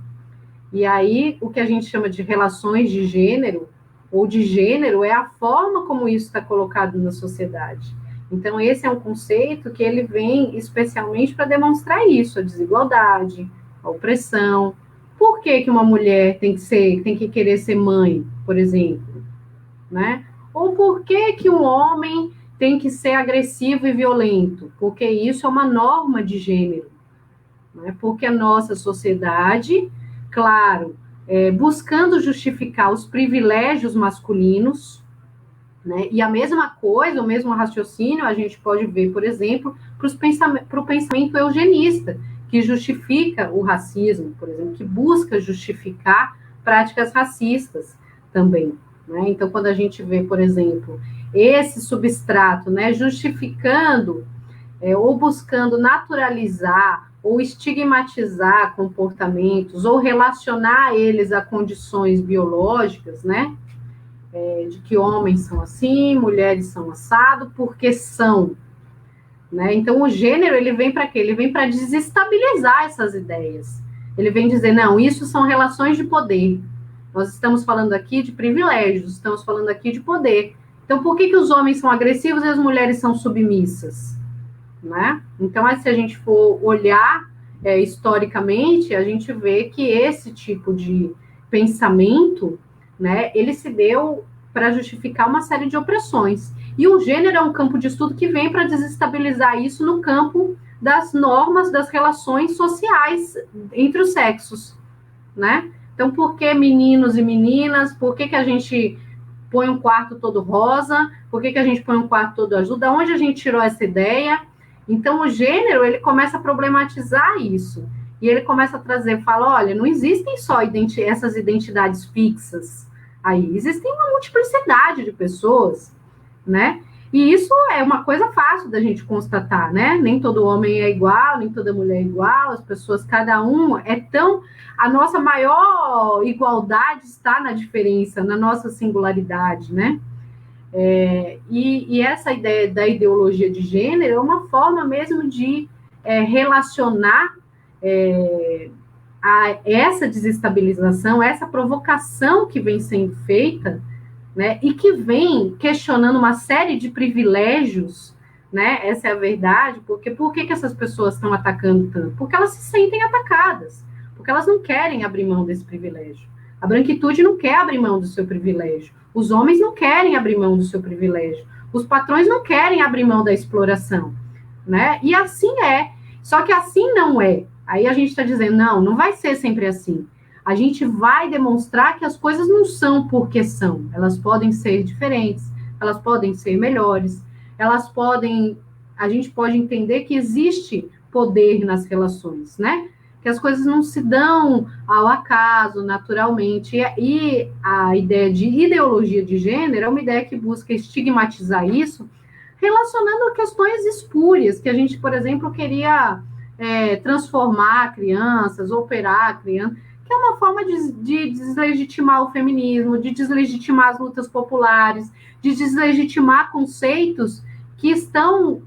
E aí, o que a gente chama de relações de gênero, ou de gênero, é a forma como isso está colocado na sociedade. Então, esse é um conceito que ele vem especialmente para demonstrar isso, a desigualdade, a opressão. Por que que uma mulher tem que querer ser mãe, por exemplo, né? Ou por que que um homem tem que ser agressivo e violento? Porque isso é uma norma de gênero, né? Porque a nossa sociedade, claro, buscando justificar os privilégios masculinos, né? E a mesma coisa, o mesmo raciocínio, a gente pode ver, por exemplo, para o pensamento eugenista, que justifica o racismo, por exemplo, que busca justificar práticas racistas também, né? Então, quando a gente vê, por exemplo, esse substrato, né, justificando ou buscando naturalizar ou estigmatizar comportamentos, ou relacionar eles a condições biológicas, né? De que homens são assim, mulheres são assado, porque são. Né? Então, o gênero, ele vem para quê? Ele vem para desestabilizar essas ideias. Ele vem dizer, não, isso são relações de poder. Nós estamos falando aqui de privilégios, estamos falando aqui de poder. Então, por que os homens são agressivos e as mulheres são submissas? Né? Então, se a gente for olhar historicamente, a gente vê que esse tipo de pensamento, né, ele se deu para justificar uma série de opressões. E o gênero é um campo de estudo que vem para desestabilizar isso no campo das normas, das relações sociais entre os sexos, né? Então, por que meninos e meninas? Por que a gente põe um quarto todo rosa? Por que a gente põe um quarto todo azul? Da onde a gente tirou essa ideia? Então, o gênero, ele começa a problematizar isso. E ele começa a trazer, fala, olha, não existem só essas identidades fixas aí. Existem uma multiplicidade de pessoas, né? E isso é uma coisa fácil da gente constatar, né? Nem todo homem é igual, nem toda mulher é igual, as pessoas, cada um é tão... A nossa maior igualdade está na diferença, na nossa singularidade, né? E essa ideia da ideologia de gênero é uma forma mesmo de relacionar a essa desestabilização, essa provocação que vem sendo feita, né, e que vem questionando uma série de privilégios, né? Essa é a verdade, porque por que essas pessoas estão atacando tanto? Porque elas se sentem atacadas, porque elas não querem abrir mão desse privilégio. A branquitude não quer abrir mão do seu privilégio. Os homens não querem abrir mão do seu privilégio. Os patrões não querem abrir mão da exploração, né? E assim é. Só que assim não é. Aí a gente está dizendo, não vai ser sempre assim. A gente vai demonstrar que as coisas não são porque são. Elas podem ser diferentes, elas podem ser melhores, a gente pode entender que existe poder nas relações, né? Que as coisas não se dão ao acaso, naturalmente. E a ideia de ideologia de gênero é uma ideia que busca estigmatizar isso, relacionando a questões espúrias, que a gente, por exemplo, queria transformar crianças, operar crianças, que é uma forma de deslegitimar o feminismo, de deslegitimar as lutas populares, de deslegitimar conceitos que estão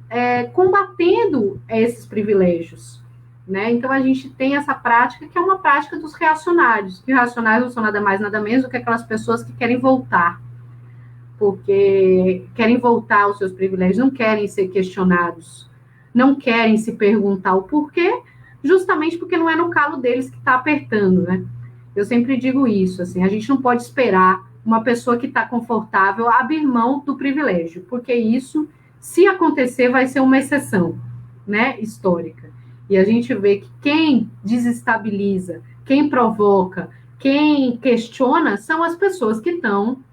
combatendo esses privilégios, né? Então, a gente tem essa prática, que é uma prática dos reacionários, que reacionários não são nada mais, nada menos do que aquelas pessoas que querem voltar, porque querem voltar aos seus privilégios, não querem ser questionados, não querem se perguntar o porquê, justamente porque não é no calo deles que está apertando, né? Eu sempre digo isso, assim, a gente não pode esperar uma pessoa que está confortável abrir mão do privilégio, porque isso, se acontecer, vai ser uma exceção, né, histórica. E a gente vê que quem desestabiliza, quem provoca, quem questiona são as pessoas que estão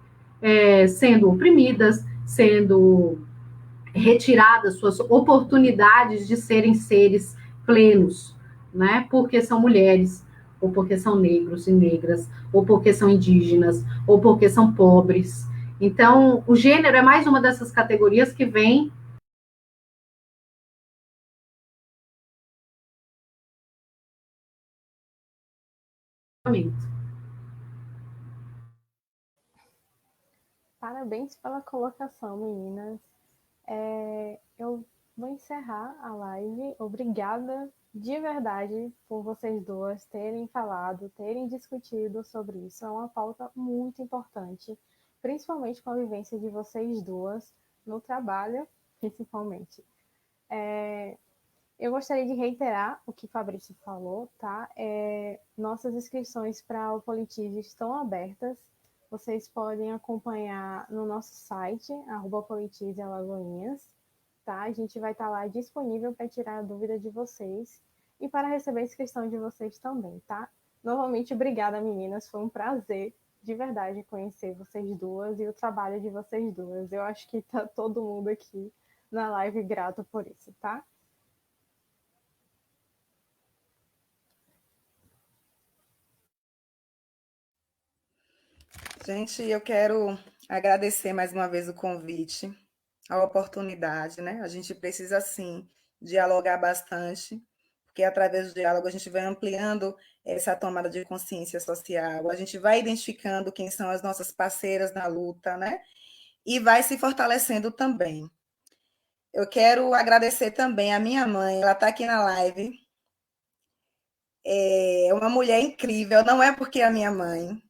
sendo oprimidas, sendo retiradas suas oportunidades de serem seres plenos, né? Porque são mulheres, ou porque são negros e negras, ou porque são indígenas, ou porque são pobres. Então, o gênero é mais uma dessas categorias que vem Parabéns pela colocação, meninas. Eu vou encerrar a live. Obrigada de verdade por vocês duas terem falado, terem discutido sobre isso. É uma pauta muito importante, principalmente com a vivência de vocês duas no trabalho, principalmente. Eu gostaria de reiterar o que Fabrício falou, tá? Nossas inscrições para o Politize estão abertas. Vocês podem acompanhar no nosso site, @politizealagoinhas, tá? A gente vai estar lá disponível para tirar a dúvida de vocês e para receber a inscrição de vocês também, tá? Novamente, obrigada, meninas. Foi um prazer, de verdade, conhecer vocês duas e o trabalho de vocês duas. Eu acho que tá todo mundo aqui na live grato por isso, tá? Gente, eu quero agradecer mais uma vez o convite, a oportunidade, né? A gente precisa, sim, dialogar bastante, porque através do diálogo a gente vai ampliando essa tomada de consciência social, a gente vai identificando quem são as nossas parceiras na luta, né? E vai se fortalecendo também. Eu quero agradecer também a minha mãe, ela está aqui na live. É uma mulher incrível, não é porque é a minha mãe,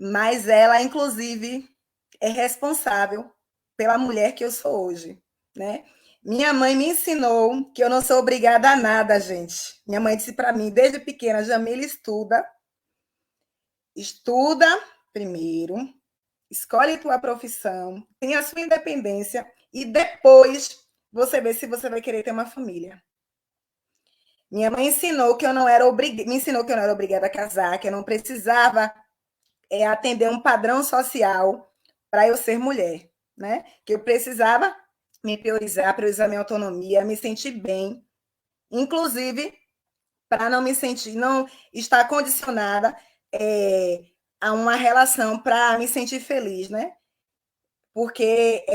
mas ela, inclusive, é responsável pela mulher que eu sou hoje, né? Minha mãe me ensinou que eu não sou obrigada a nada, gente. Minha mãe disse para mim, desde pequena, Jamila, estuda primeiro, escolhe tua profissão, tenha a sua independência e depois você vê se você vai querer ter uma família. Minha mãe ensinou que eu não era me ensinou que eu não era obrigada a casar, que eu não precisava atender um padrão social para eu ser mulher, né? Que eu precisava me priorizar minha autonomia, me sentir bem, inclusive para não me sentir, não estar condicionada a uma relação para me sentir feliz, né? Porque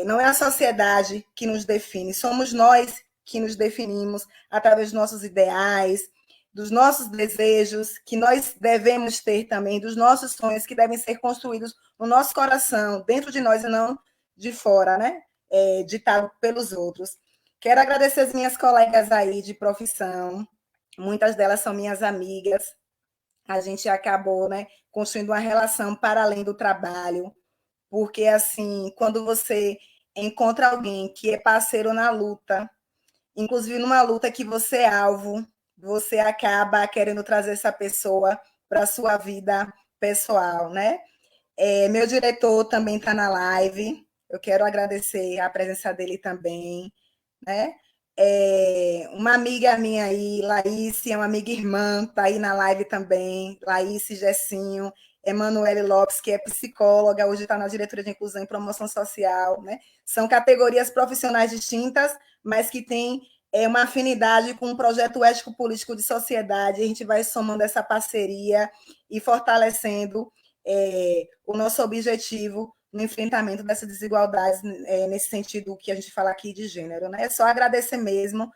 não é a sociedade que nos define, somos nós que nos definimos através dos nossos ideais, dos nossos desejos, que nós devemos ter também, dos nossos sonhos que devem ser construídos no nosso coração, dentro de nós e não de fora, né? Ditado pelos outros. Quero agradecer as minhas colegas aí de profissão, muitas delas são minhas amigas, a gente acabou, né, construindo uma relação para além do trabalho, porque, assim, quando você encontra alguém que é parceiro na luta, inclusive numa luta que você é alvo, você acaba querendo trazer essa pessoa para a sua vida pessoal, né? Meu diretor também está na live, eu quero agradecer a presença dele também, né? Uma amiga minha aí, Laís, é uma amiga irmã, está aí na live também, Laís, Gessinho, Emanuele Lopes, que é psicóloga, hoje está na diretoria de inclusão e promoção social, né? São categorias profissionais distintas, mas que têm uma afinidade com um projeto ético-político de sociedade. A gente vai somando essa parceria e fortalecendo o nosso objetivo no enfrentamento dessas desigualdades, nesse sentido que a gente fala aqui de gênero, né? É só agradecer mesmo.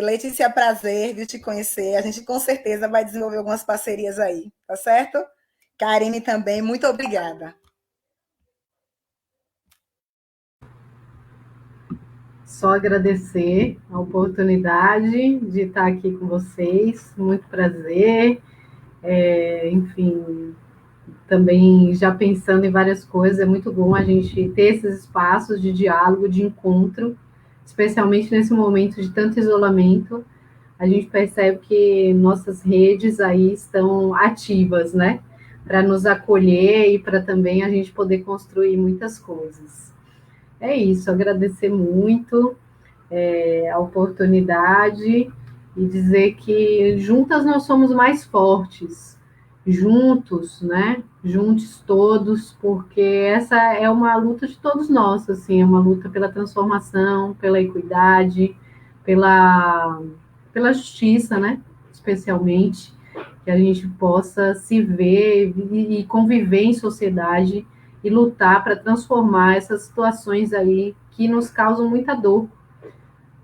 Letícia, prazer, viu, te conhecer. A gente com certeza vai desenvolver algumas parcerias aí, tá certo? Karine também, muito obrigada. Só agradecer a oportunidade de estar aqui com vocês, muito prazer. Enfim, também já pensando em várias coisas, é muito bom a gente ter esses espaços de diálogo, de encontro, especialmente nesse momento de tanto isolamento. A gente percebe que nossas redes aí estão ativas, né? Para nos acolher e para também a gente poder construir muitas coisas. É isso, agradecer muito a oportunidade e dizer que juntas nós somos mais fortes, juntos, né? Juntos todos, porque essa é uma luta de todos nós, assim, é uma luta pela transformação, pela equidade, pela, pela justiça, né? Especialmente, que a gente possa se ver e conviver em sociedade e lutar para transformar essas situações aí que nos causam muita dor,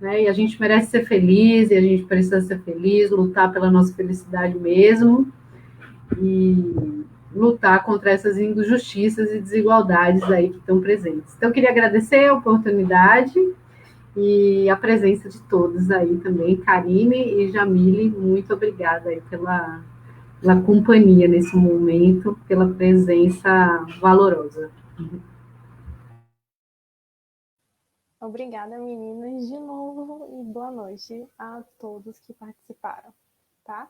né? E a gente merece ser feliz, e a gente precisa ser feliz, lutar pela nossa felicidade mesmo, e lutar contra essas injustiças e desigualdades aí que estão presentes. Então, eu queria agradecer a oportunidade e a presença de todos aí também, Karine e Jamile, muito obrigada aí pela companhia nesse momento, pela presença valorosa. Obrigada, meninas, de novo, e boa noite a todos que participaram, tá?